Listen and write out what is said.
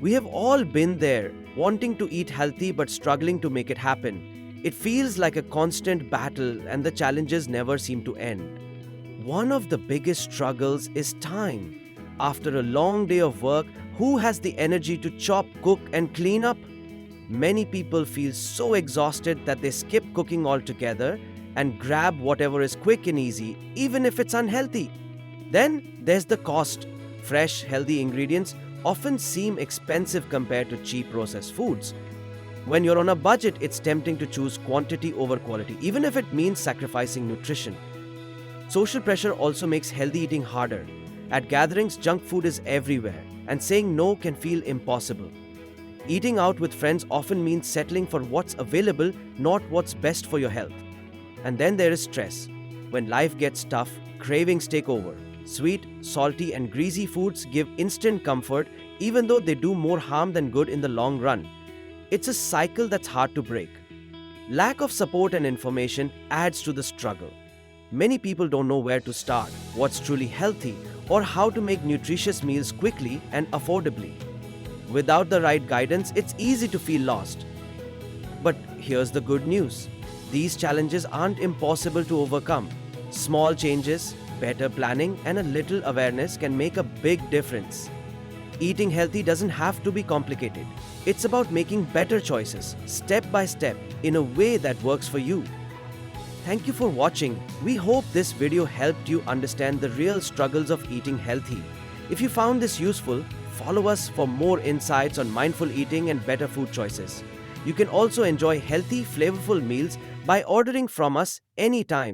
We have all been there, wanting to eat healthy but struggling to make it happen. It feels like a constant battle, and the challenges never seem to end. One of the biggest struggles is time. After a long day of work, who has the energy to chop, cook, and clean up? Many people feel so exhausted that they skip cooking altogether and grab whatever is quick and easy, even if it's unhealthy. Then there's the cost. Fresh, healthy ingredients often seem expensive compared to cheap processed foods. When you're on a budget, it's tempting to choose quantity over quality, even if it means sacrificing nutrition. Social pressure also makes healthy eating harder. At gatherings, junk food is everywhere, and saying no can feel impossible. Eating out with friends often means settling for what's available, not what's best for your health. And then there is stress. When life gets tough, cravings take over. Sweet, salty, and greasy foods give instant comfort, even though they do more harm than good in the long run. It's a cycle that's hard to break. Lack of support and information adds to the struggle. Many people don't know where to start, what's truly healthy, or how to make nutritious meals quickly and affordably. Without the right guidance, it's easy to feel lost. But here's the good news. These challenges aren't impossible to overcome. Small changes, better planning, and a little awareness can make a big difference. Eating healthy doesn't have to be complicated. It's about making better choices, step by step, in a way that works for you. Thank you for watching. We hope this video helped you understand the real struggles of eating healthy. If you found this useful, follow us for more insights on mindful eating and better food choices. You can also enjoy healthy, flavorful meals by ordering from us anytime.